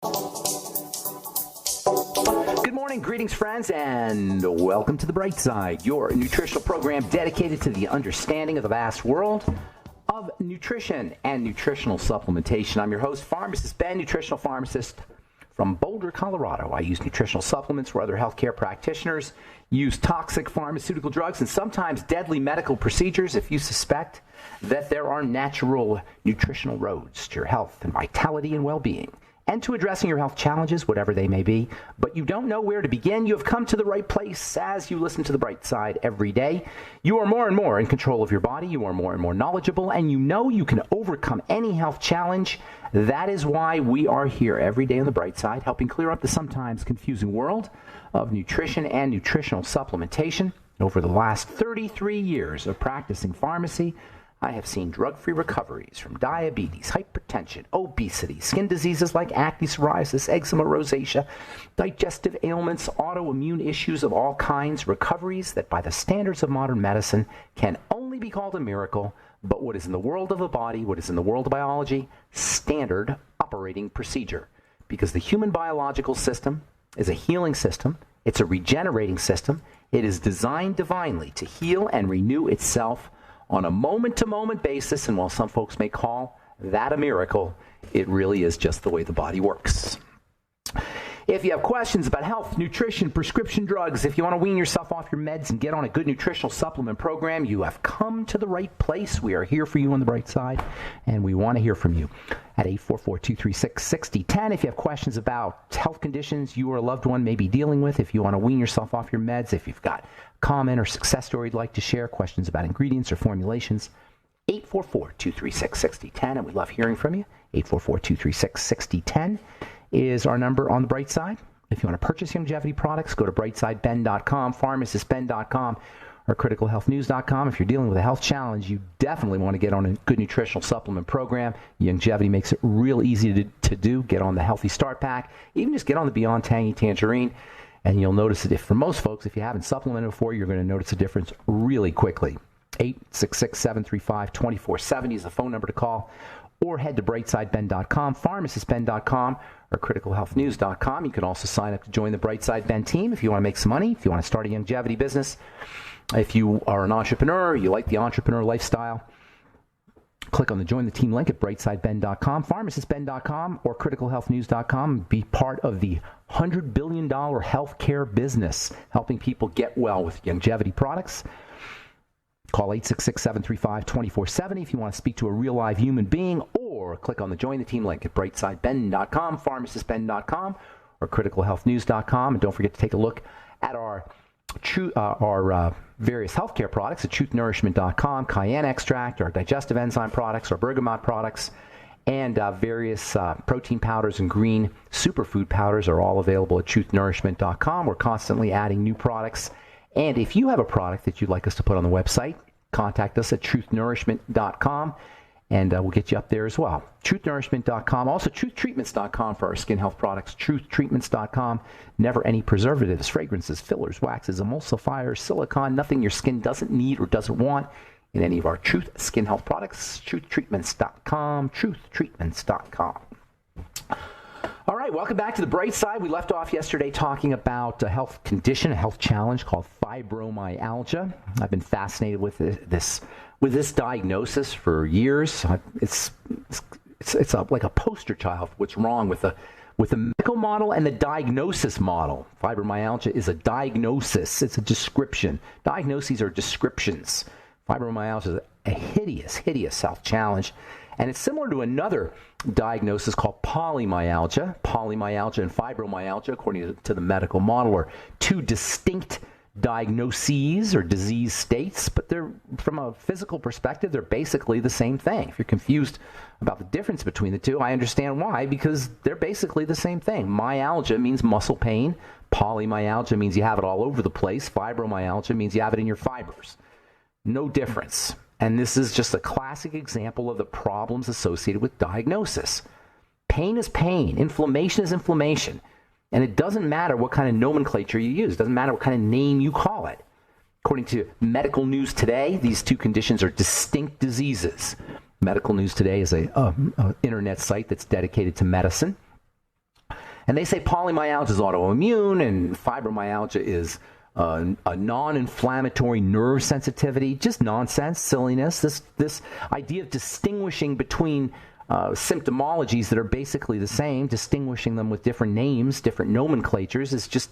Good morning, greetings, friends, and welcome to The Bright Side, your nutritional program dedicated to the understanding of the vast world of nutrition and nutritional supplementation. I'm your host, Pharmacist Ben, nutritional pharmacist from Boulder, Colorado. I use nutritional supplements where other healthcare practitioners use toxic pharmaceutical drugs and sometimes deadly medical procedures if you suspect that there are natural nutritional roads to your health and vitality and well-being, and to addressing your health challenges, whatever they may be, but you don't know where to begin. You have come to the right place as you listen to The Bright Side every day. You are more and more in control of your body. You are more and more knowledgeable, and you know you can overcome any health challenge. That is why we are here every day on The Bright Side, helping clear up the sometimes confusing world of nutrition and nutritional supplementation. Over the last 33 years of practicing pharmacy, I have seen drug-free recoveries from diabetes, hypertension, obesity, skin diseases like acne, psoriasis, eczema, rosacea, digestive ailments, autoimmune issues of all kinds, recoveries that by the standards of modern medicine can only be called a miracle, but what is in the world of the body, what is in the world of biology, standard operating procedure. Because the human biological system is a healing system, it's a regenerating system, it is designed divinely to heal and renew itself on a moment-to-moment basis, and while some folks may call that a miracle, it really is just the way the body works. If you have questions about health, nutrition, prescription drugs, if you want to wean yourself off your meds and get on a good nutritional supplement program, you have come to the right place. We are here for you on The Bright Side, and we want to hear from you at 844-236-6010. If you have questions about health conditions you or a loved one may be dealing with, if you want to wean yourself off your meds, if you've got a comment or success story you'd like to share, questions about ingredients or formulations, 844-236-6010, and we love hearing from you. 844-236-6010 is our number on The Bright Side. If you want to purchase longevity products, go to brightsideben.com, pharmacistben.com, or criticalhealthnews.com. If you're dealing with a health challenge, you definitely want to get on a good nutritional supplement program. Longevity makes it real easy to do. Get on the Healthy Start Pack. Even just get on the Beyond Tangy Tangerine, and you'll notice that for most folks, if you haven't supplemented before, you're going to notice a difference really quickly. 866-735-2470 is the phone number to call, or head to brightsideben.com, pharmacistben.com, or criticalhealthnews.com. You can also sign up to join the Brightside Ben team if you want to make some money, if you want to start a longevity business. If you are an entrepreneur, you like the entrepreneur lifestyle, click on the Join the Team link at brightsideben.com, pharmacistben.com, or criticalhealthnews.com. Be part of the $100 billion healthcare business, helping people get well with longevity products. Call 866-735-2470 if you want to speak to a real live human being, or click on the Join the Team link at brightsideben.com, pharmacistben.com, or criticalhealthnews.com. And don't forget to take a look at our various healthcare products at truthnourishment.com, cayenne extract, our digestive enzyme products, our bergamot products, and various protein powders and green superfood powders are all available at truthnourishment.com. We're constantly adding new products. And if you have a product that you'd like us to put on the website, contact us at truthnourishment.com, and we'll get you up there as well. Truthnourishment.com. Also, truthtreatments.com for our skin health products. Truthtreatments.com. Never any preservatives, fragrances, fillers, waxes, emulsifiers, silicone, nothing your skin doesn't need or doesn't want in any of our Truth Skin Health products. Truthtreatments.com. Truthtreatments.com. All right, welcome back to The Bright Side. We left off yesterday talking about a health condition, a health challenge called fibromyalgia. I've been fascinated with this diagnosis for years. It's like a poster child for what's wrong with the medical model and the diagnosis model. Fibromyalgia is a diagnosis. It's a description. Diagnoses are descriptions. Fibromyalgia is a hideous health challenge. And it's similar to another diagnosis called polymyalgia. Polymyalgia and fibromyalgia, according to the medical model, are two distinct diagnoses or disease states, but they're, from a physical perspective, they're basically the same thing. If you're confused about the difference between the two, I understand why, because they're basically the same thing. Myalgia means muscle pain. Polymyalgia means you have it all over the place. Fibromyalgia means you have it in your fibers. No difference. And this is just a classic example of the problems associated with diagnosis. Pain is pain. Inflammation is inflammation. And it doesn't matter what kind of nomenclature you use. It doesn't matter what kind of name you call it. According to Medical News Today, these two conditions are distinct diseases. Medical News Today is a internet site that's dedicated to medicine. And they say polymyalgia is autoimmune and fibromyalgia is a non-inflammatory nerve sensitivity. Just nonsense, silliness. This idea of distinguishing between symptomologies that are basically the same, distinguishing them with different names, different nomenclatures, is just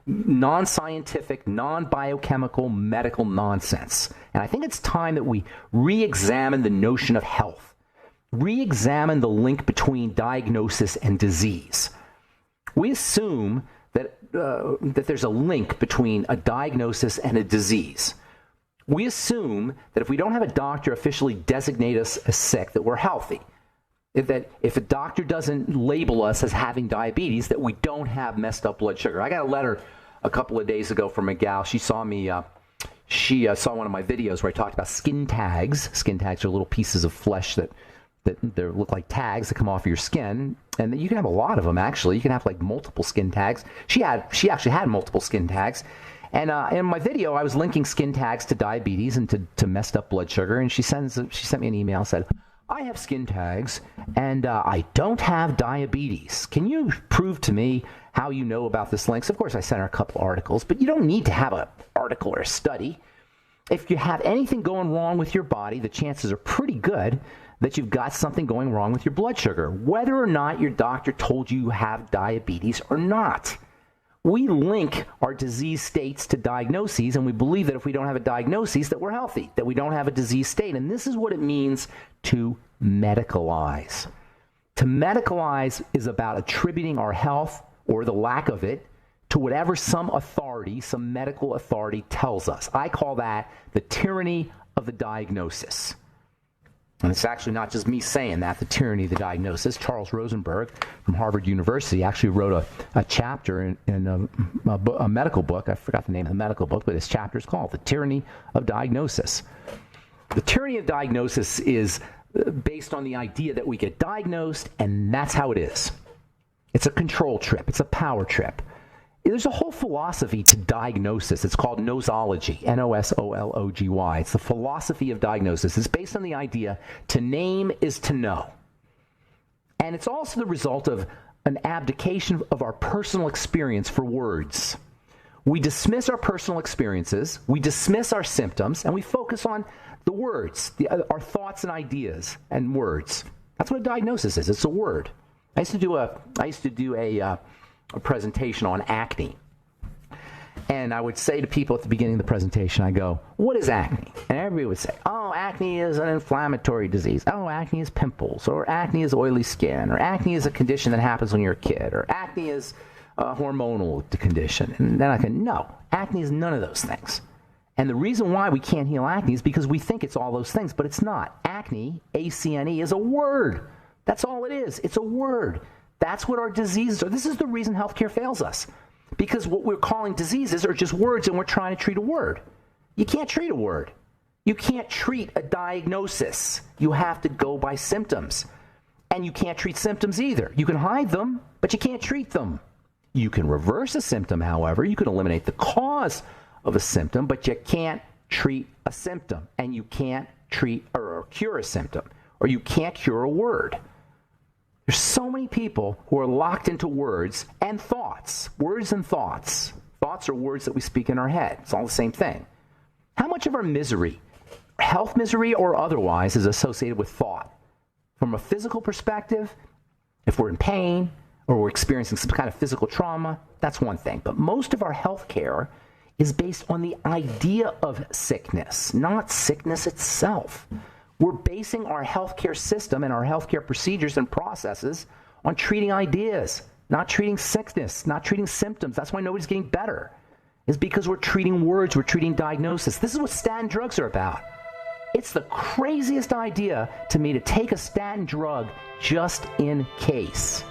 non-scientific, non-biochemical, medical nonsense. And I think it's time that we re-examine the notion of health, re-examine the link between diagnosis and disease. We assume that there's a link between a diagnosis and a disease. We assume that if we don't have a doctor officially designate us as sick, that we're healthy. That if a doctor doesn't label us as having diabetes, that we don't have messed up blood sugar. I got a letter a couple of days ago from a gal. She saw me, she saw one of my videos where I talked about skin tags. Skin tags are little pieces of flesh that look like tags that come off your skin, and you can have a lot of them. Actually, you can have like multiple skin tags. She actually had multiple skin tags, and in my video, I was linking skin tags to diabetes and to messed up blood sugar. And she sent me an email and said, "I have skin tags and I don't have diabetes. Can you prove to me how you know about this link?" So of course, I sent her a couple articles, but you don't need to have an article or a study. If you have anything going wrong with your body, the chances are pretty good that you've got something going wrong with your blood sugar, whether or not your doctor told you have diabetes or not. We link our disease states to diagnoses, and we believe that if we don't have a diagnosis, that we're healthy, that we don't have a disease state. And this is what it means to medicalize. To medicalize is about attributing our health, or the lack of it, to whatever some authority, some medical authority tells us. I call that the tyranny of the diagnosis. And it's actually not just me saying that, the tyranny of the diagnosis. Charles Rosenberg from Harvard University actually wrote a chapter in a medical book. I forgot the name of the medical book, but his chapter is called The Tyranny of Diagnosis. The tyranny of diagnosis is based on the idea that we get diagnosed and that's how it is. It's a control trip. It's a power trip. There's a whole philosophy to diagnosis. It's called nosology, Nosology. It's the philosophy of diagnosis. It's based on the idea to name is to know. And it's also the result of an abdication of our personal experience for words. We dismiss our personal experiences, we dismiss our symptoms, and we focus on the words, our thoughts and ideas and words. That's what a diagnosis is. It's a word. I used to do a presentation on acne. And I would say to people at the beginning of the presentation, I go, "What is acne?" And everybody would say, "Oh, acne is an inflammatory disease. Oh, acne is pimples, or acne is oily skin, or acne is a condition that happens when you're a kid, or acne is a hormonal condition." And then I can, no, acne is none of those things. And the reason why we can't heal acne is because we think it's all those things, but it's not. Acne, A-C-N-E, is a word. That's all it is. It's a word. That's what our diseases are. This is the reason healthcare fails us. Because what we're calling diseases are just words, and we're trying to treat a word. You can't treat a word. You can't treat a diagnosis. You have to go by symptoms. And you can't treat symptoms either. You can hide them, but you can't treat them. You can reverse a symptom, however. You can eliminate the cause of a symptom, but you can't treat a symptom. And you can't treat or cure a symptom. Or you can't cure a word. There's so many people who are locked into words and thoughts. Words and thoughts. Thoughts are words that we speak in our head. It's all the same thing. How much of our misery, health misery or otherwise, is associated with thought? From a physical perspective, if we're in pain or we're experiencing some kind of physical trauma, that's one thing. But most of our health care is based on the idea of sickness, not sickness itself. We're basing our healthcare system and our healthcare procedures and processes on treating ideas, not treating sickness, not treating symptoms. That's why nobody's getting better. It's because we're treating words, we're treating diagnosis. This is what statin drugs are about. It's the craziest idea to me to take a statin drug just in case.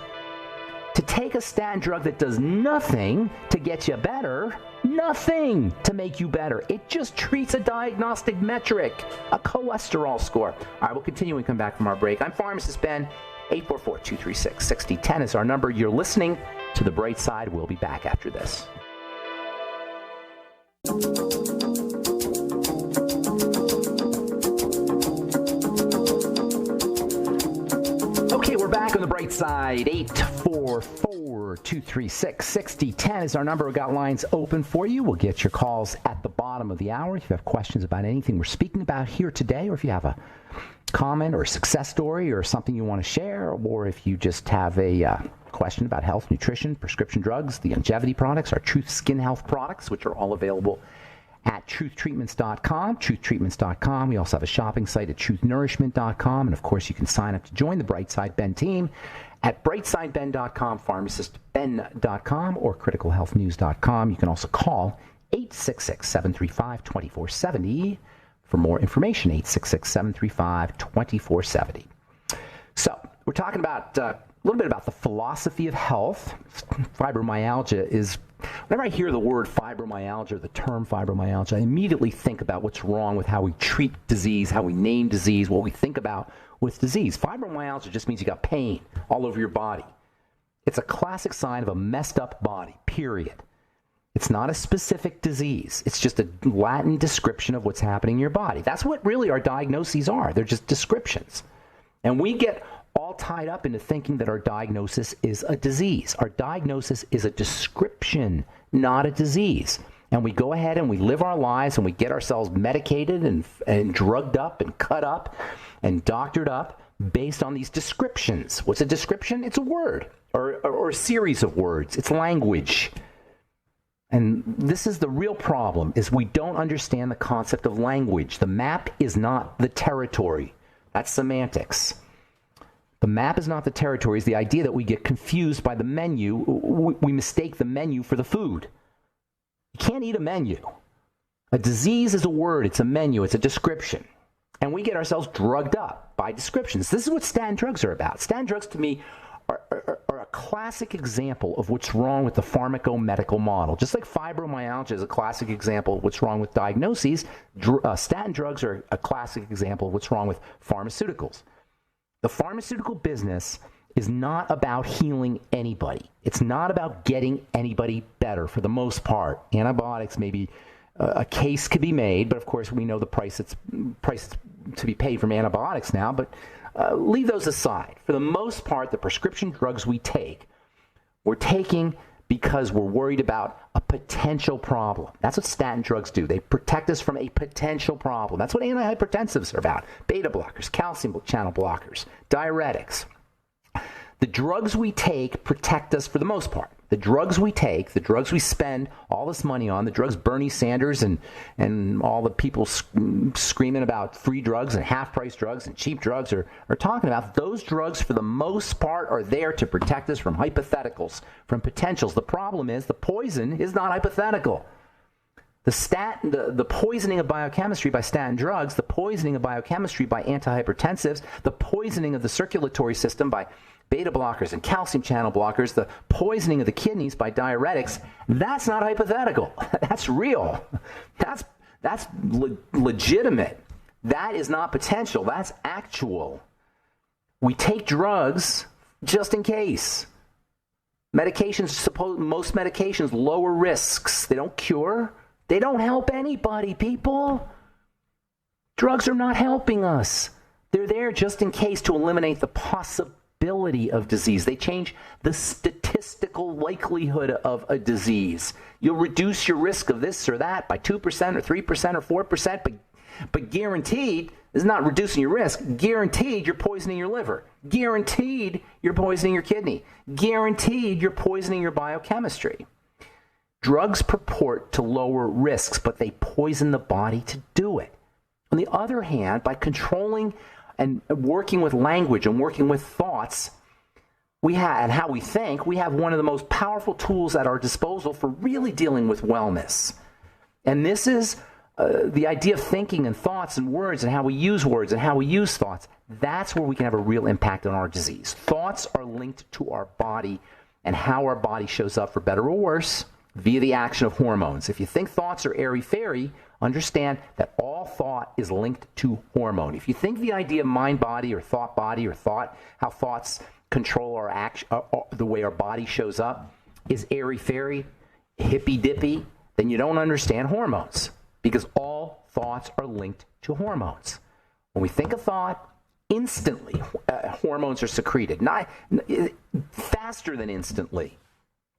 To take a statin drug that does nothing to get you better, nothing to make you better. It just treats a diagnostic metric, a cholesterol score. All right, we'll continue when we come back from our break. I'm Pharmacist Ben. 844-236-6010 is our number. You're listening to The Bright Side. We'll be back after this. Okay, we're back on The Bright Side. 844 424-236-6010 is our number. We've got lines open for you. We'll get your calls at the bottom of the hour. If you have questions about anything we're speaking about here today, or if you have a comment or a success story or something you want to share, or if you just have a question about health, nutrition, prescription drugs, the longevity products, our Truth Skin Health products, which are all available at truthtreatments.com, truthtreatments.com. We also have a shopping site at truthnnourishment.com. And, of course, you can sign up to join the Brightside Ben team at brightsideben.com, pharmacistben.com, or criticalhealthnews.com. You can also call 866-735-2470 for more information, 866-735-2470. So we're talking about a little bit about the philosophy of health. Fibromyalgia is, whenever I hear the word fibromyalgia, the term fibromyalgia, I immediately think about what's wrong with how we treat disease, how we name disease, what we think about with disease. Fibromyalgia just means you got pain all over your body. It's a classic sign of a messed up body, period. It's not a specific disease. It's just a Latin description of what's happening in your body. That's what really our diagnoses are. They're just descriptions. And we get all tied up into thinking that our diagnosis is a disease. Our diagnosis is a description, not a disease. And we go ahead and we live our lives and we get ourselves medicated and drugged up and cut up and doctored up based on these descriptions. What's a description? It's a word or a series of words. It's language. And this is the real problem, is we don't understand the concept of language. The map is not the territory. That's semantics. The map is not the territory. It's the idea that we get confused by the menu. We mistake the menu for the food. You can't eat a menu. A disease is a word. It's a menu. It's a description. And we get ourselves drugged up by descriptions. This is what statin drugs are about. Statin drugs, to me, are a classic example of what's wrong with the pharmacomedical model. Just like fibromyalgia is a classic example of what's wrong with diagnoses, statin drugs are a classic example of what's wrong with pharmaceuticals. The pharmaceutical business is not about healing anybody. It's not about getting anybody better for the most part. Antibiotics, maybe a case could be made, but of course we know the price to be paid from antibiotics now, but leave those aside. For the most part, the prescription drugs we're taking because we're worried about a potential problem. That's what statin drugs do. They protect us from a potential problem. That's what antihypertensives are about. Beta blockers, calcium channel blockers, diuretics. The drugs we take protect us for the most part. The drugs we take, the drugs we spend all this money on, the drugs Bernie Sanders and all the people screaming about free drugs and half-price drugs and cheap drugs are talking about, those drugs for the most part are there to protect us from hypotheticals, from potentials. The problem is the poison is not hypothetical. The poisoning of biochemistry by statin drugs, the poisoning of biochemistry by antihypertensives, the poisoning of the circulatory system by beta blockers and calcium channel blockers, the poisoning of the kidneys by diuretics, that's not hypothetical. That's real. That's legitimate. That is not potential. That's actual. We take drugs just in case. Most medications lower risks. They don't cure. They don't help anybody, people. Drugs are not helping us. They're there just in case to eliminate the possibility of disease. They change the statistical likelihood of a disease. You'll reduce your risk of this or that by 2% or 3% or 4%, but guaranteed is not reducing your risk. Guaranteed you're poisoning your liver. Guaranteed you're poisoning your kidney. Guaranteed you're poisoning your biochemistry. Drugs purport to lower risks, but they poison the body to do it. On the other hand, by controlling and working with language and working with thoughts, and how we think, we have one of the most powerful tools at our disposal for really dealing with wellness. And this is the idea of thinking and thoughts and words and how we use words and how we use thoughts. That's where we can have a real impact on our disease. Thoughts are linked to our body and how our body shows up, for better or worse, via the action of hormones. If you think thoughts are airy-fairy, understand that all thought is linked to hormone. If you think the idea of mind-body or how thoughts control our action, the way our body shows up, is airy-fairy, hippy-dippy, then you don't understand hormones, because all thoughts are linked to hormones. When we think a thought, instantly hormones are secreted. Not faster than instantly.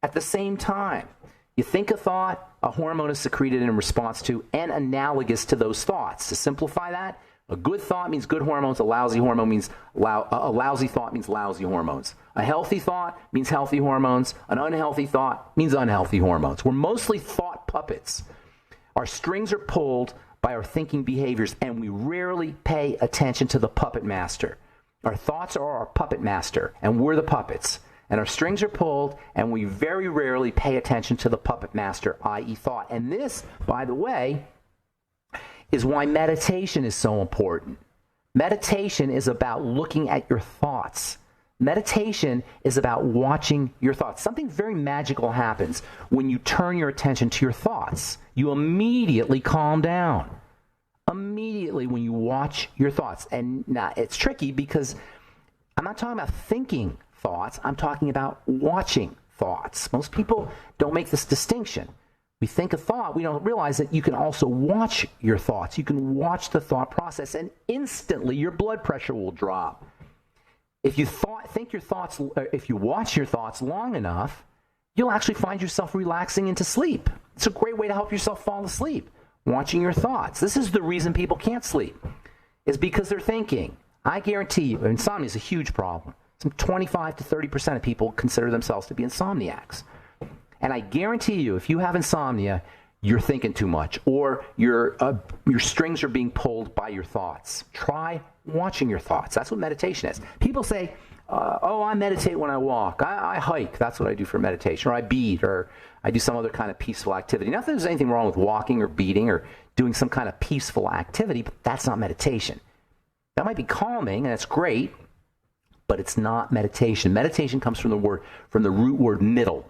at the same time. You think a thought, a hormone is secreted in response to and analogous to those thoughts. To simplify that, a good thought means good hormones. A lousy hormone means a lousy thought means lousy hormones. A healthy thought means healthy hormones. An unhealthy thought means unhealthy hormones. We're mostly thought puppets. Our strings are pulled by our thinking behaviors, and we rarely pay attention to the puppet master. Our thoughts are our puppet master, and we're the puppets. And our strings are pulled, and we very rarely pay attention to the puppet master, i.e. thought. And this, by the way, is why meditation is so important. Meditation is about looking at your thoughts. Meditation is about watching your thoughts. Something very magical happens when you turn your attention to your thoughts. You immediately calm down. Immediately when you watch your thoughts. And now it's tricky because I'm not talking about thinking thoughts. I'm talking about watching thoughts. Most people don't make this distinction. We think a thought, we don't realize that you can also watch your thoughts. You can watch the thought process, and instantly your blood pressure will drop. If you if you watch your thoughts long enough, you'll actually find yourself relaxing into sleep. It's a great way to help yourself fall asleep, watching your thoughts. This is the reason people can't sleep, is because they're thinking. I guarantee you, insomnia is a huge problem. Some 25 to 30% of people consider themselves to be insomniacs. And I guarantee you, if you have insomnia, you're thinking too much, or your strings are being pulled by your thoughts. Try watching your thoughts. That's what meditation is. People say, I meditate when I walk. I hike. That's what I do for meditation. Or I bead, or I do some other kind of peaceful activity. Not that there's anything wrong with walking or beading or doing some kind of peaceful activity, but that's not meditation. That might be calming, and it's great, but it's not meditation. Meditation comes from the root word middle.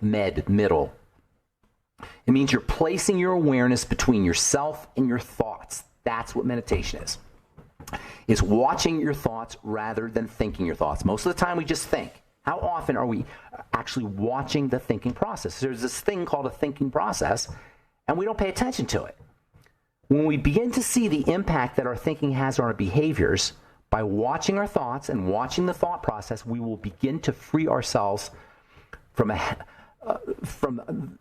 It means you're placing your awareness between yourself and your thoughts. That's what meditation is. It's watching your thoughts rather than thinking your thoughts. Most of the time we just think. How often are we actually watching the thinking process? There's this thing called a thinking process, and we don't pay attention to it. When we begin to see the impact that our thinking has on our behaviors, by watching our thoughts and watching the thought process, we will begin to free ourselves from a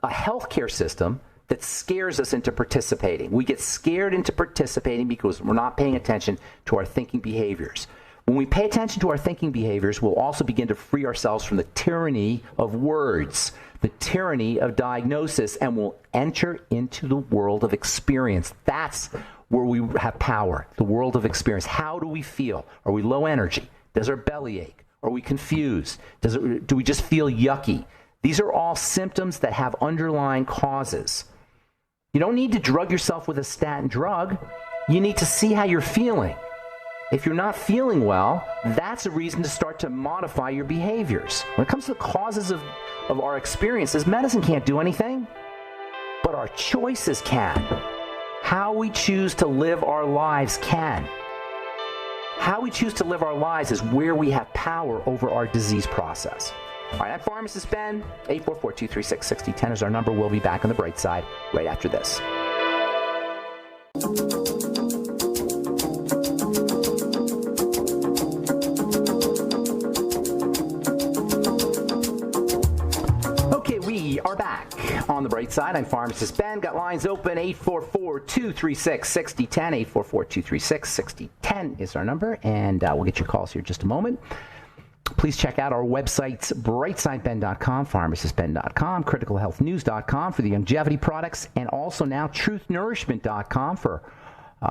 healthcare system that scares us into participating. We get scared into participating because we're not paying attention to our thinking behaviors. When we pay attention to our thinking behaviors, we'll also begin to free ourselves from the tyranny of words, the tyranny of diagnosis, and we'll enter into the world of experience. That's where we have power, the world of experience. How do we feel? Are we low energy? Does our belly ache? Are we confused? Do we just feel yucky? These are all symptoms that have underlying causes. You don't need to drug yourself with a statin drug. You need to see how you're feeling. If you're not feeling well, that's a reason to start to modify your behaviors. When it comes to the causes of our experiences, medicine can't do anything, but our choices can. How we choose to live our lives can. How we choose to live our lives is where we have power over our disease process. All right, I'm Pharmacist Ben. 844-236-6010 is our number. We'll be back on the bright side right after this. Okay, we are back on the bright side. I'm Pharmacist Ben. Got lines open. 844-236-6010. 844-236-6010 is our number, and we'll get your calls here in just a moment. Please check out our websites, brightsideben.com, pharmacistben.com, criticalhealthnews.com for the longevity products, and also now truthnourishment.com for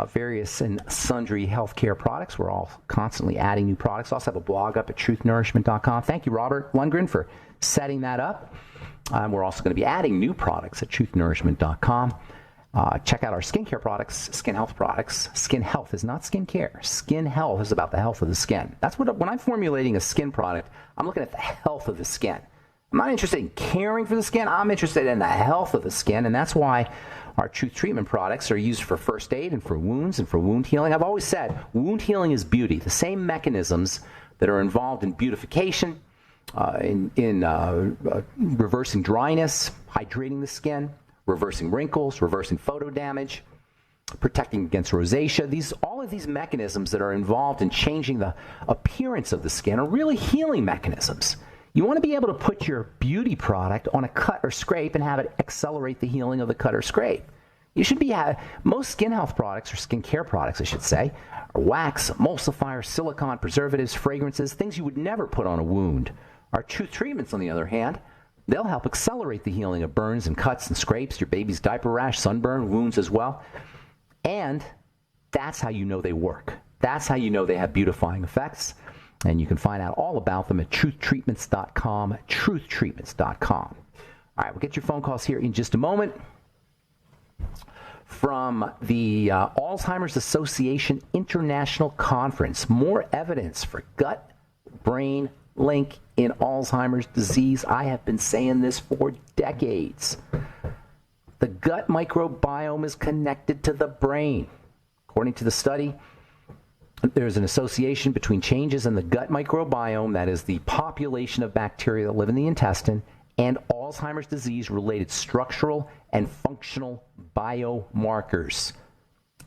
various and sundry healthcare products. We're all constantly adding new products. Also have a blog up at truthnourishment.com. Thank you, Robert Lundgren, for setting that up. We're also going to be adding new products at truthnourishment.com. Check out our skincare products, skin health products. Skin health is not skincare. Skin health is about the health of the skin. That's what, when I'm formulating a skin product, I'm looking at the health of the skin. I'm not interested in caring for the skin. I'm interested in the health of the skin, and that's why our Truth Treatment products are used for first aid and for wounds and for wound healing. I've always said wound healing is beauty. The same mechanisms that are involved in beautification, in reversing dryness, hydrating the skin, reversing wrinkles, reversing photo damage, protecting against rosacea. All of these mechanisms that are involved in changing the appearance of the skin are really healing mechanisms. You want to be able to put your beauty product on a cut or scrape and have it accelerate the healing of the cut or scrape. You should be most skin health products, or skincare products, I should say, are wax, emulsifiers, silicone, preservatives, fragrances, things you would never put on a wound. Our truth treatments, on the other hand, they'll help accelerate the healing of burns and cuts and scrapes, your baby's diaper rash, sunburn, wounds as well. And that's how you know they work. That's how you know they have beautifying effects. And you can find out all about them at truthtreatments.com, truthtreatments.com. All right, we'll get your phone calls here in just a moment. From the Alzheimer's Association International Conference, more evidence for gut-brain link in Alzheimer's disease. I have been saying this for decades. The gut microbiome is connected to the brain. According to the study, there's an association between changes in the gut microbiome, that is the population of bacteria that live in the intestine, and Alzheimer's disease-related structural and functional biomarkers,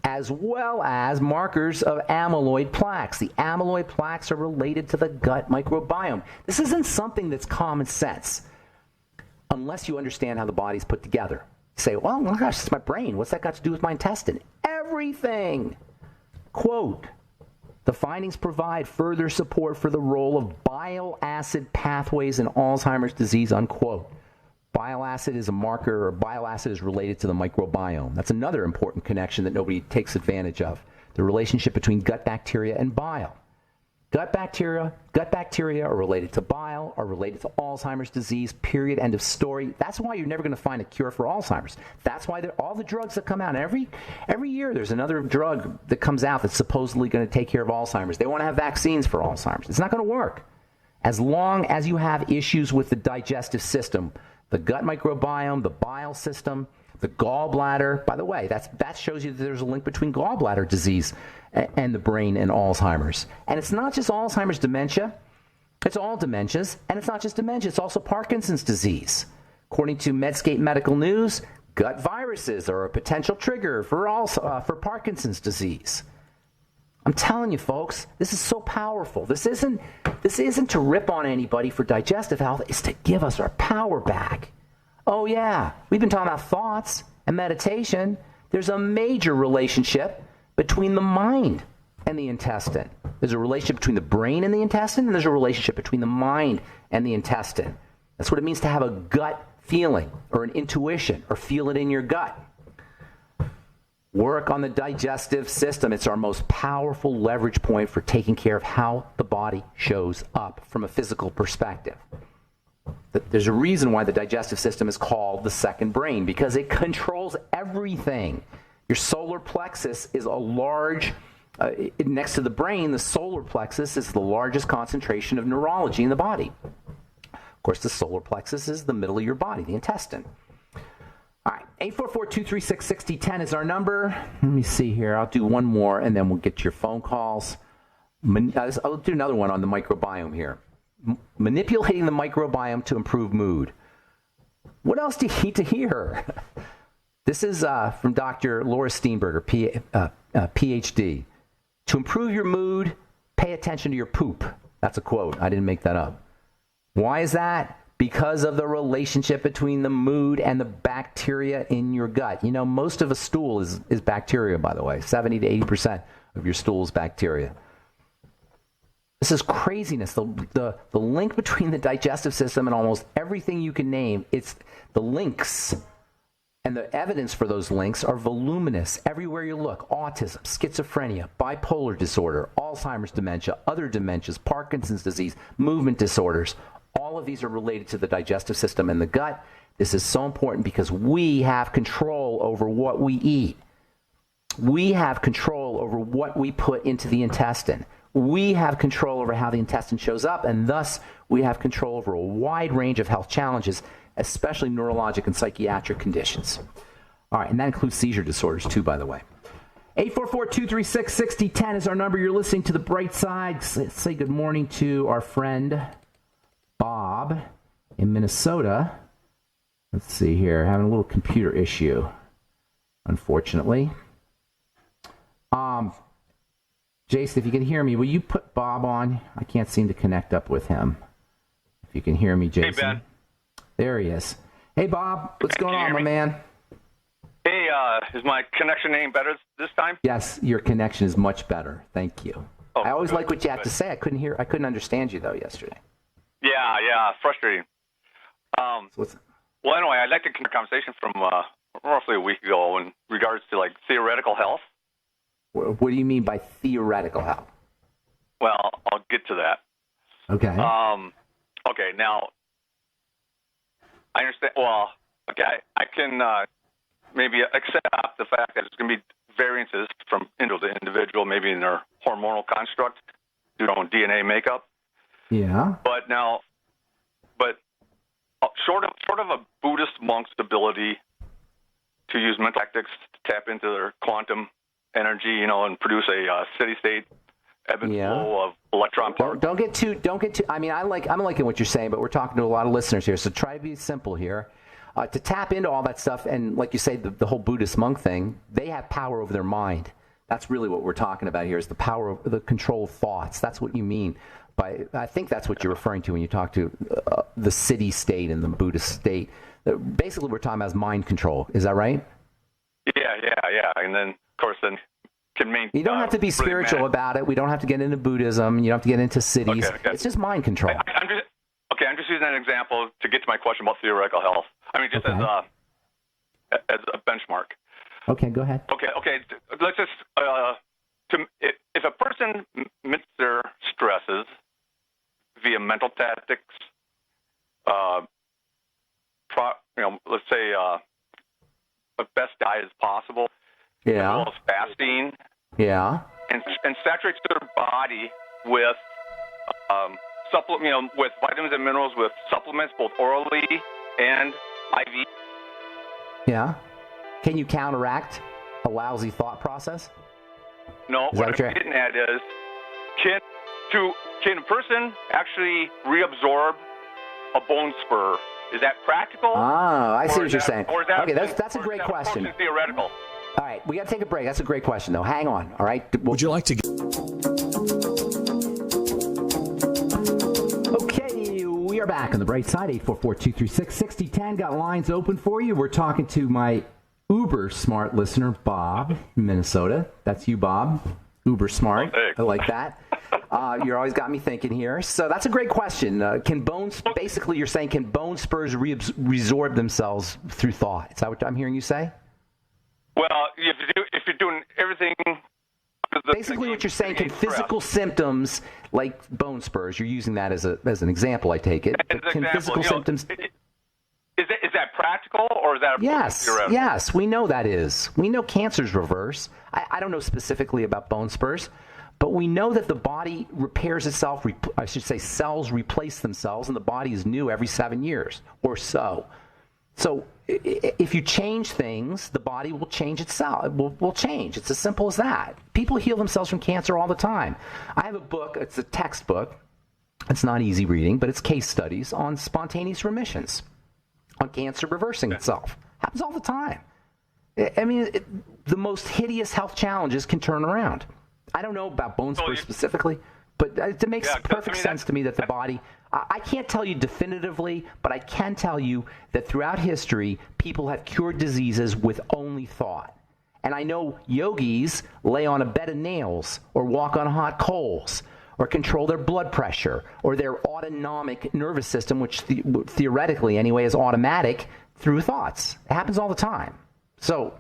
as well as markers of amyloid plaques. The amyloid plaques are related to the gut microbiome. This isn't something that's common sense unless you understand how the body's put together. You say, well, my gosh, it's my brain. What's that got to do with my intestine? Everything. Quote, the findings provide further support for the role of bile acid pathways in Alzheimer's disease, unquote. Bile acid is a marker, or bile acid is related to the microbiome. That's another important connection that nobody takes advantage of. The relationship between gut bacteria and bile. Gut bacteria are related to bile, are related to Alzheimer's disease, period, end of story. That's why you're never going to find a cure for Alzheimer's. That's why all the drugs that come out, every year there's another drug that comes out that's supposedly going to take care of Alzheimer's. They want to have vaccines for Alzheimer's. It's not going to work. As long as you have issues with the digestive system, the gut microbiome, the bile system, the gallbladder. By the way, that shows you that there's a link between gallbladder disease and the brain and Alzheimer's. And it's not just Alzheimer's dementia. It's all dementias. And it's not just dementia. It's also Parkinson's disease. According to Medscape Medical News, gut viruses are a potential trigger for Parkinson's disease. I'm telling you, folks, this is so powerful. This isn't to rip on anybody for digestive health. It's to give us our power back. Oh, yeah, we've been talking about thoughts and meditation. There's a major relationship between the mind and the intestine. There's a relationship between the brain and the intestine, and there's a relationship between the mind and the intestine. That's what it means to have a gut feeling or an intuition or feel it in your gut. Work on the digestive system. It's our most powerful leverage point for taking care of how the body shows up from a physical perspective. There's a reason why the digestive system is called the second brain, because it controls everything. Your solar plexus is a large, next to the brain, the solar plexus is the largest concentration of neurology in the body. Of course, the solar plexus is the middle of your body, the intestine. All right, 844-236-6010 is our number. Let me see here. I'll do one more, and then we'll get your phone calls. I'll do another one on the microbiome here. Manipulating the microbiome to improve mood. What else do you need to hear? This is from Dr. Laura Steenberger, PhD. To improve your mood, pay attention to your poop. That's a quote. I didn't make that up. Why is that? Because of the relationship between the mood and the bacteria in your gut. You know, most of a stool is bacteria, by the way. 70 to 80% of your stool is bacteria. This is craziness. The link between the digestive system and almost everything you can name, it's the links and the evidence for those links are voluminous everywhere you look. Autism, schizophrenia, bipolar disorder, Alzheimer's dementia, other dementias, Parkinson's disease, movement disorders. All of these are related to the digestive system and the gut. This is so important because we have control over what we eat. We have control over what we put into the intestine. We have control over how the intestine shows up, and thus we have control over a wide range of health challenges, especially neurologic and psychiatric conditions. All right, and that includes seizure disorders too, by the way. 844-236-6010 is our number. You're listening to The Bright Side. Let's say good morning to our friend Bob in Minnesota. Let's see here, having a little computer issue, unfortunately. Jason, if you can hear me, will you put Bob on? I can't seem to connect up with him. If you can hear me, Jason. Hey, Ben. There he is. Hey, Bob. What's going on, my man? Hey, is my connection any better this time? Yes, your connection is much better. Thank you. Oh, I always good, like what you have good. to say. I couldn't understand you, though, yesterday. Yeah, frustrating. Well, anyway, I'd like to continue the conversation from roughly a week ago in regards to, like, theoretical health. What do you mean by theoretical health? Well, I'll get to that. Okay. Okay, now, I understand. Well, okay, I can maybe accept the fact that there's going to be variances from individual to individual, maybe in their hormonal construct, their own DNA makeup. Yeah. But short of a Buddhist monk's ability to use mental tactics to tap into their quantum energy, and produce a steady-state ebb and flow of electron particles. Don't get too. I mean, I'm liking what you're saying, but we're talking to a lot of listeners here, so try to be simple here. To tap into all that stuff, and like you say, the whole Buddhist monk thing, they have power over their mind. That's really what we're talking about here, is the power of the control of thoughts. That's what you mean I think that's what you're referring to when you talk to the city state and the Buddhist state. Basically, we're talking about mind control. Is that right? Yeah. And then, of course, can maintain. You don't have to be spiritual about it. We don't have to get into Buddhism. You don't have to get into cities. Okay. It's just mind control. I'm just using that example to get to my question about theoretical health. I mean, just as a benchmark. Okay, go ahead. Okay. Let's just if a person meets their stresses via mental tactics, let's say the best diet as possible, as well as fasting, and saturates their body with with vitamins and minerals, with supplements both orally and IV. Yeah. Can you counteract a lousy thought process? No, what I'm getting at is, can a person actually reabsorb a bone spur? Is that practical? I see what you're saying. Okay, that's a great question. Theoretical. All right, we got to take a break. That's a great question, though. Hang on, all right? Would you like to... Okay, we are back on the bright side. 844-236-6010. Got lines open for you. We're talking to my uber smart listener, Bob, Minnesota. That's you, Bob. Uber smart. I like that. You're always got me thinking here. So that's a great question. Basically you're saying, can bone spurs resorb themselves through thought? Is that what I'm hearing you say? Well, if you're doing everything... Basically what you're saying, can physical symptoms like bone spurs, you're using that as an example, I take it. Can physical symptoms... Is that practical, or is that theoretical? Yes, we know that is. We know cancers reverse. I don't know specifically about bone spurs, but we know that the body repairs itself. I should say cells replace themselves, and the body is new every 7 years or so. So if you change things, the body will change itself. It will change. It's as simple as that. People heal themselves from cancer all the time. I have a book. It's a textbook. It's not easy reading, but it's case studies on spontaneous remissions, on cancer reversing itself. Happens all the time. I mean, the most hideous health challenges can turn around. I don't know about bone spurs specifically, but it makes perfect sense to me that the body... I can't tell you definitively, but I can tell you that throughout history, people have cured diseases with only thought. And I know yogis lay on a bed of nails or walk on hot coals or control their blood pressure or their autonomic nervous system, which theoretically anyway is automatic, through thoughts. It happens all the time. So,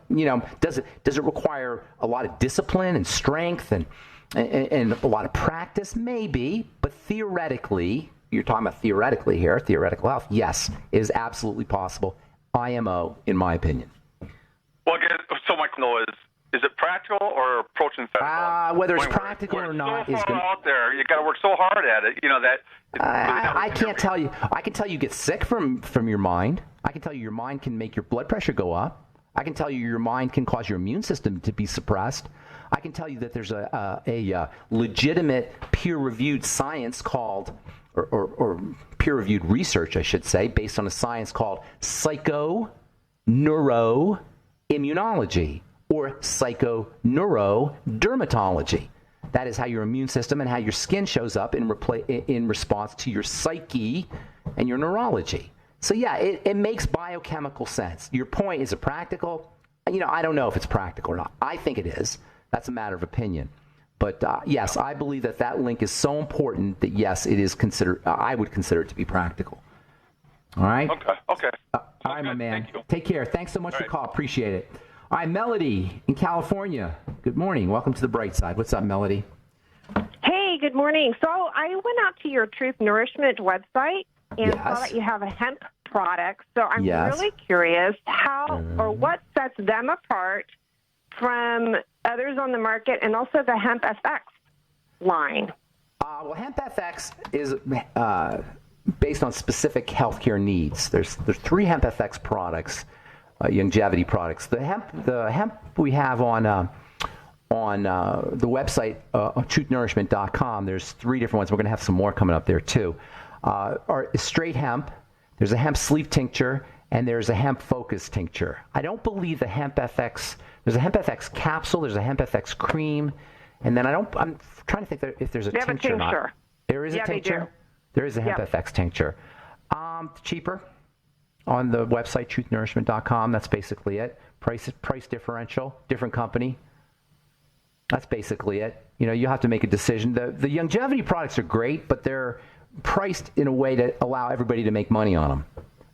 does it require a lot of discipline and strength and a lot of practice? Maybe, but theoretically, you're talking about theoretically here, theoretical health, yes, it is absolutely possible. IMO, in my opinion. Well, so my question is it practical or approaching federal? Whether it's practical or not is good. Out there, you got to work so hard at it. I can't tell you. I can tell you get sick from your mind. I can tell you your mind can make your blood pressure go up. I can tell you your mind can cause your immune system to be suppressed. I can tell you that there's a legitimate peer-reviewed science called, or peer-reviewed research, I should say, based on a science called psychoneuroimmunology or psychoneurodermatology. That is how your immune system and how your skin shows up in response to your psyche and your neurology. So yeah, it makes biochemical sense. Your point, is it practical? I don't know if it's practical or not. I think it is. That's a matter of opinion. But yes, I believe that link is so important that yes, it is considered. I would consider it to be practical. All right. Okay. All right, my man. Thank you. Take care. Thanks so much for the call. Appreciate it. All right, Melody in California. Good morning. Welcome to the bright side. What's up, Melody? Hey, good morning. So I went out to your Truth Nourishment website and Yes. saw that you have a hemp product. So I'm Yes. really curious how or what sets them apart from others on the market, and also the Hemp FX line. Well, Hemp FX is based on specific healthcare needs. There's 3 Hemp FX products, longevity products. The hemp we have on the website, truthnourishment.com. There's 3 different ones. We're going to have some more coming up there too. Is straight hemp. There's a hemp sleep tincture, and there's a hemp focus tincture. I don't believe the Hemp FX. There's a Hemp FX capsule. There's a Hemp FX cream, and then I'm trying to think if there's a They have tincture. a tincture. There is a tincture. They do. There is a Hemp Yep. FX tincture. Cheaper on the website truthnourishment.com. That's basically it. Price differential, different company. That's basically it. You have to make a decision. The longevity products are great, but they're priced in a way to allow everybody to make money on them.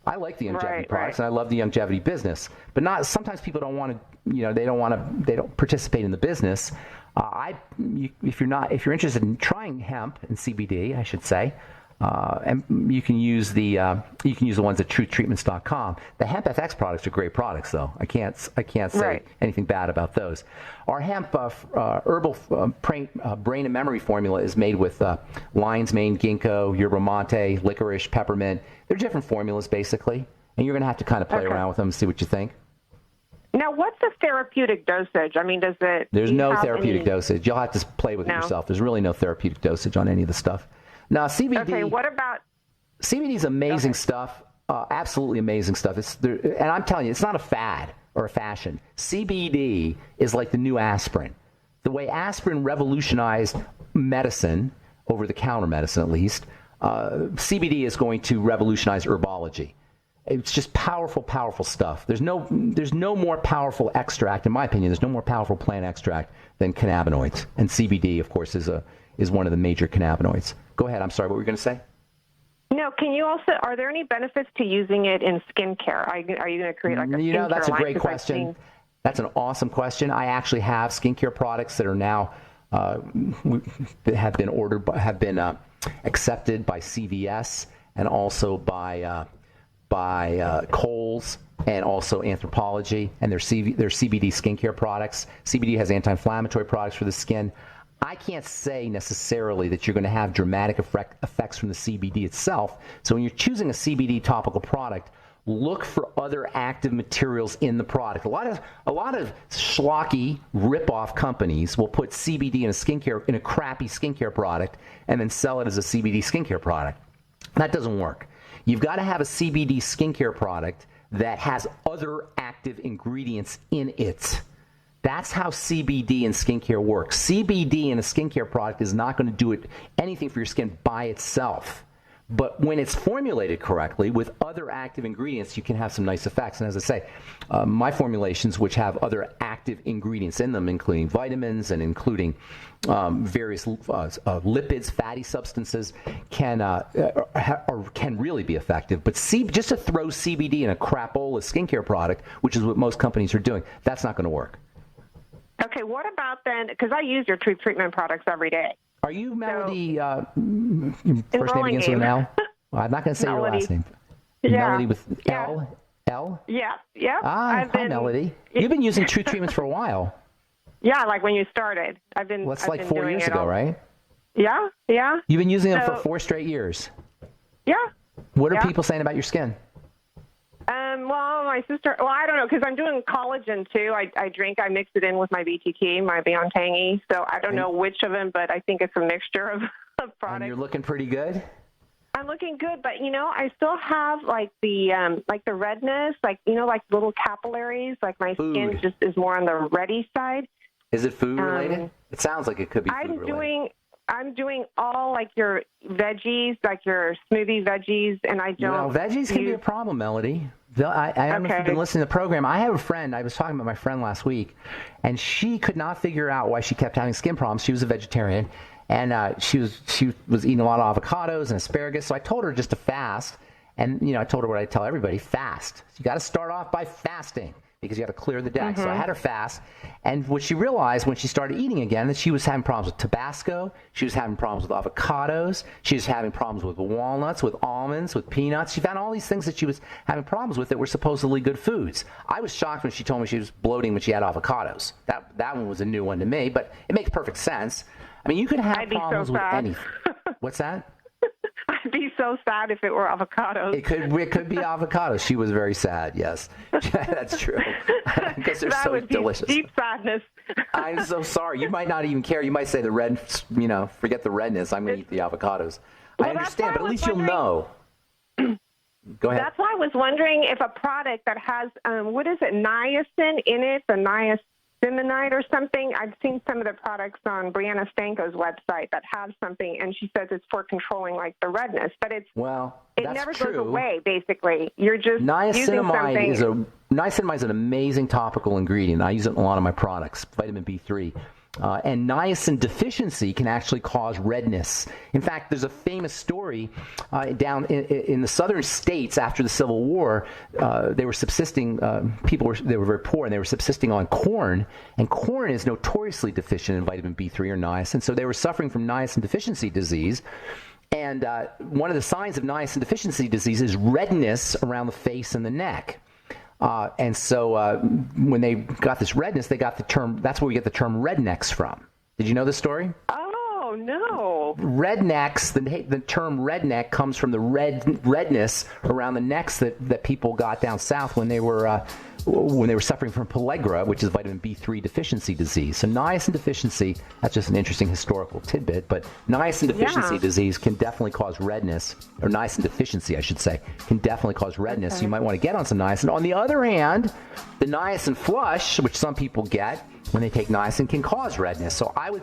I like the longevity products, and I love the longevity business, but not. Sometimes people don't want to. They don't participate in the business. If you're interested in trying hemp and CBD, I should say, and you can use the ones at truthtreatments.com. The Hemp FX products are great products, though. I can't say anything bad about those. Our hemp herbal brain and memory formula is made with lion's mane, ginkgo, yerba mate, licorice, peppermint. They're different formulas, basically, and you're going to have to kind of play around with them and see what you think. Now, what's the therapeutic dosage? I mean, does it... There's no therapeutic dosage. You'll have to play with it yourself. There's really no therapeutic dosage on any of the stuff. Now, CBD... Okay, what about... CBD is amazing stuff, absolutely amazing stuff. And I'm telling you, it's not a fad or a fashion. CBD is like the new aspirin. The way aspirin revolutionized medicine, over-the-counter medicine at least, CBD is going to revolutionize herbology. It's just powerful, powerful stuff. There's no more powerful extract, in my opinion. There's no more powerful plant extract than cannabinoids, and CBD, of course, is one of the major cannabinoids. Go ahead. I'm sorry. What were you going to say? No, can you also? Are there any benefits to using it in skincare? Are you going to create like a skincare that's a line? great question. That's an awesome question. I actually have skincare products that are now have been accepted by CVS and also by Kohl's and also Anthropology, and they're CBD skincare products. CBD has anti-inflammatory products for the skin. I can't say necessarily that you're going to have dramatic effects from the CBD itself. So when you're choosing a CBD topical product, look for other active materials in the product. A lot of schlocky rip-off companies will put CBD in a crappy skincare product and then sell it as a CBD skincare product. That doesn't work. You've got to have a CBD skincare product that has other active ingredients in it. That's how CBD and skincare works. CBD in a skincare product is not going to do anything for your skin by itself. But when it's formulated correctly with other active ingredients, you can have some nice effects. And as I say, my formulations, which have other active ingredients in them, including vitamins and including various lipids, fatty substances, can really be effective. But just to throw CBD in a crapola skincare product, which is what most companies are doing, that's not going to work. Okay, what about then, because I use your Truth Treatment products every day. Are you Melody, first name begins with an L? Well, I'm not going to say Melody. your last name. Yeah. Melody with Yeah. L? L? Yeah, yeah. Hi, Melody. You've been using Truth Treatments for a while. Yeah, like when you started. Well, that's like 4 years ago, right? Yeah, yeah. You've been using them for 4 straight years. Yeah. What are people saying about your skin? Well, my sister, I don't know, because I'm doing collagen too. I drink, I mix it in with my BTK, my Beyond Tangy. So I don't know which of them, but I think it's a mixture of products. And you're looking pretty good? I'm looking good, but I still have like the redness, like like little capillaries, like my skin just is more on the reddy side. Is it food related? It sounds like it could be food related. I'm doing all like your veggies, like your smoothie veggies, and I don't. Well, veggies can be a problem, Melody. I don't know if you've been listening to the program. I have a friend. I was talking about my friend last week, and she could not figure out why she kept having skin problems. She was a vegetarian, and she was eating a lot of avocados and asparagus. So I told her just to fast, and I told her what I tell everybody: fast. You got to start off by fasting, because you got to clear the deck. So I had her fast, and what she realized when she started eating again, that she was having problems with Tabasco, she was having problems with avocados, she was having problems with walnuts, with almonds, with peanuts. She found all these things that she was having problems with that were supposedly good foods. I was shocked when she told me she was bloating when she had avocados. That one was a new one to me, but it makes perfect sense. I mean, you could have problems with anything. What's that? I'd be so sad if it were avocados. It could be avocados. She was very sad. Yes, that's true. Because they're so delicious. Deep sadness. I'm so sorry. You might not even care. You might say the red. Forget the redness. I'm going to eat the avocados. Well, I understand, but at least you'll know. Go ahead. That's why I was wondering if a product that has what is it, niacin in it, the niacinamide or something. I've seen some of the products on Brianna Stanko's website that have something, and she says it's for controlling like the redness, but it never goes away. Basically, you're just using something. Niacinamide is an amazing topical ingredient. I use it in a lot of my products. Vitamin B3. And niacin deficiency can actually cause redness. In fact, there's a famous story down in the southern states after the Civil War. They were subsisting. They were very poor, and they were subsisting on corn. And corn is notoriously deficient in vitamin B3 or niacin. So they were suffering from niacin deficiency disease. And one of the signs of niacin deficiency disease is redness around the face and the neck. And so when they got this redness, they got the term, that's where we get the term rednecks from. Did you know this story? Oh, no. Rednecks, the term redneck comes from the redness around the necks that people got down south when they were suffering from pellagra, which is vitamin B3 deficiency disease. So niacin deficiency, that's just an interesting historical tidbit, but niacin deficiency disease can definitely cause redness, or niacin deficiency, I should say, can definitely cause redness. So you might want to get on some niacin. On the other hand, the niacin flush, which some people get when they take niacin, can cause redness. So I would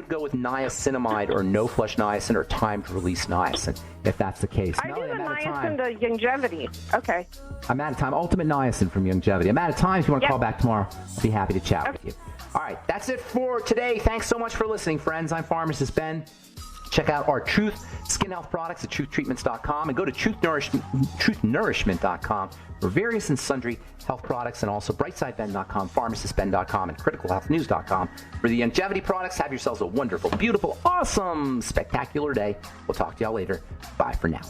go with niacinamide or no flush niacin or timed release niacin, if that's the case. I do the niacin, the longevity. Okay. I'm out of time. Ultimate niacin from Longevity. I'm out of time. If you want to call back tomorrow, I'll be happy to chat with you. All right, that's it for today. Thanks so much for listening, friends. I'm Pharmacist Ben. Check out our Truth Skin Health products at truthtreatments.com and go to truthnnourishment.com for various and sundry health products, and also brightsideben.com, pharmacistben.com, and criticalhealthnews.com for the longevity products. Have yourselves a wonderful, beautiful, awesome, spectacular day. We'll talk to y'all later. Bye for now.